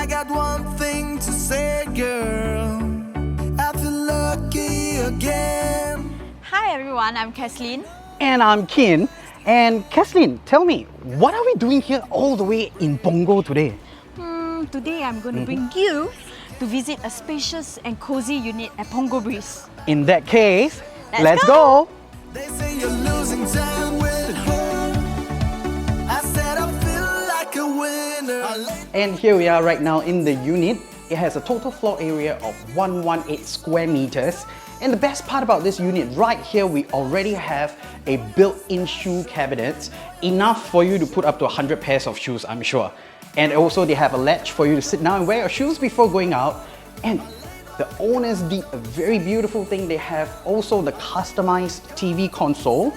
I got one thing to say, girl. I feel lucky again. Hi everyone, I'm Keslyn. And I'm Kin. And Keslyn, tell me, what are we doing here all the way in Punggol today? Today I'm going to bring you to visit a spacious and cozy unit at Punggol Breeze. In that case, Let's go! They say you're losing time with her. I said I feel like a winner. And here we are right now in the unit. It has a total floor area of 118 square meters. And the best part about this unit, right here, we already have a built-in shoe cabinet, enough for you to put up to 100 pairs of shoes, I'm sure. And also they have a ledge for you to sit down and wear your shoes before going out. And the owners did a very beautiful thing. They have also the customized TV console.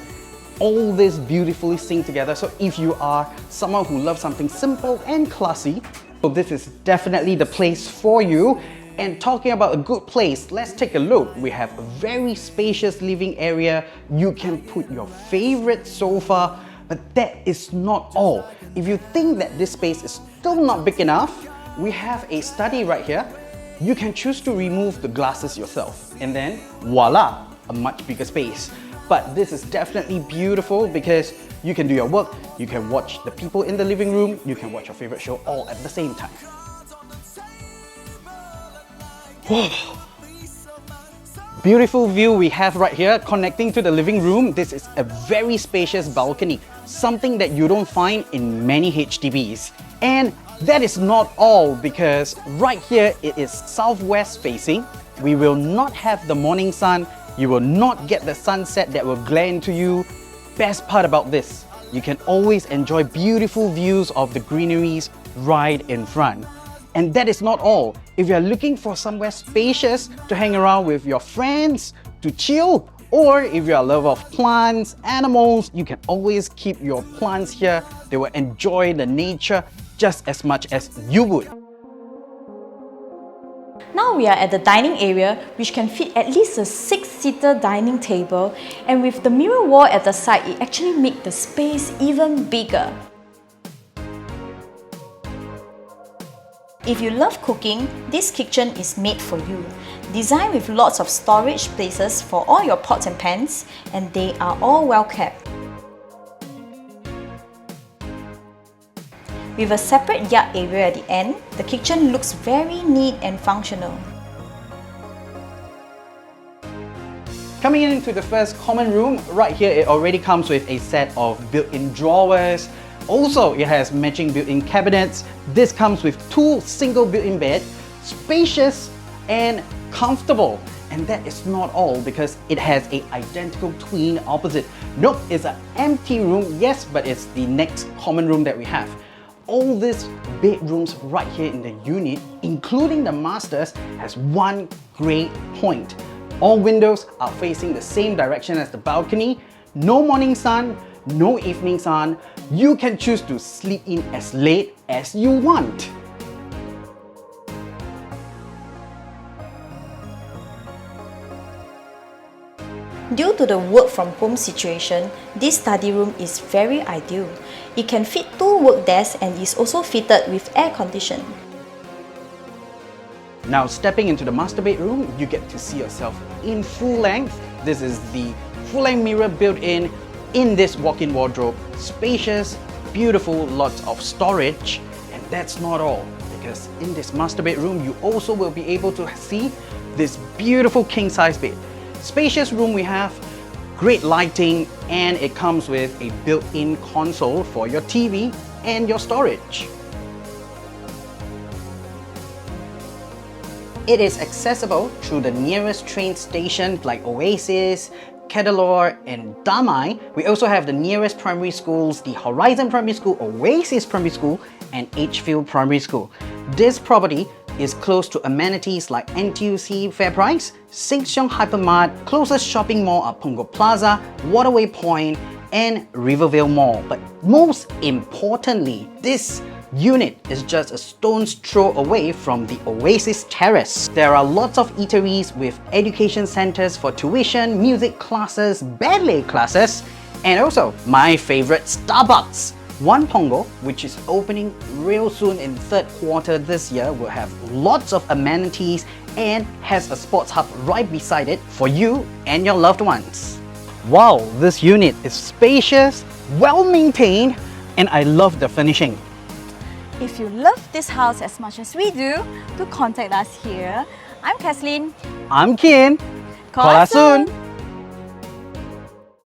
All this beautifully synced together. So if you are someone who loves something simple and classy, so this is definitely the place for you. And talking about a good place, let's take a look. We have a very spacious living area. You can put your favorite sofa, but that is not all. If you think that this space is still not big enough, we have a study right here. You can choose to remove the glasses yourself, and then voila, a much bigger space. But this is definitely beautiful because you can do your work, you can watch the people in the living room, you can watch your favorite show all at the same time. Beautiful view we have right here connecting to the living room. This is a very spacious balcony, something that you don't find in many HDBs. And that is not all, because right here it is southwest facing. We will not have the morning sun. You will not get the sunset that will glare into you. Best part about this, you can always enjoy beautiful views of the greeneries right in front. And that is not all. If you're looking for somewhere spacious to hang around with your friends, to chill, or if you're a lover of plants, animals, you can always keep your plants here. They will enjoy the nature just as much as you would. Now we are at the dining area, which can fit at least a 6-seater dining table, and with the mirror wall at the side, it actually makes the space even bigger. If you love cooking, this kitchen is made for you. Designed with lots of storage places for all your pots and pans, and they are all well kept. With a separate yard area at the end, the kitchen looks very neat and functional. Coming into the first common room, right here it already comes with a set of built-in drawers. Also, it has matching built-in cabinets. This comes with 2 single built-in beds, spacious and comfortable. And that is not all, because it has an identical twin opposite. Nope, it's an empty room, yes, but it's the next common room that we have. All these bedrooms right here in the unit, including the masters, has one great point. All windows are facing the same direction as the balcony. No morning sun, no evening sun. You can choose to sleep in as late as you want. Due to the work from home situation, this study room is very ideal. It can fit 2 work desks and is also fitted with air condition. Now stepping into the master bedroom, you get to see yourself in full length. This is the full-length mirror built in this walk-in wardrobe. Spacious, beautiful, lots of storage. And that's not all, because in this master bedroom, you also will be able to see this beautiful king-size bed. Spacious room we have, great lighting, and it comes with a built-in console for your TV and your storage. It is accessible through the nearest train station like Oasis, Kedalore and Damai. We also have the nearest primary schools, the Horizon Primary School, Oasis Primary School and Edgefield Primary School. This property is close to amenities like NTUC FairPrice, Sheng Siong Hypermart, closest shopping mall are Punggol Plaza, Waterway Point and Rivervale Mall. But most importantly, this unit is just a stone's throw away from the Oasis Terrace. There are lots of eateries with education centers for tuition, music classes, ballet classes, and also my favorite, Starbucks. One Punggol, which is opening real soon in third quarter this year, will have lots of amenities and has a sports hub right beside it for you and your loved ones. Wow, this unit is spacious, well maintained, and I love the finishing. If you love this house as much as we do, do contact us here. I'm Keslyn. I'm Kian. Call us soon.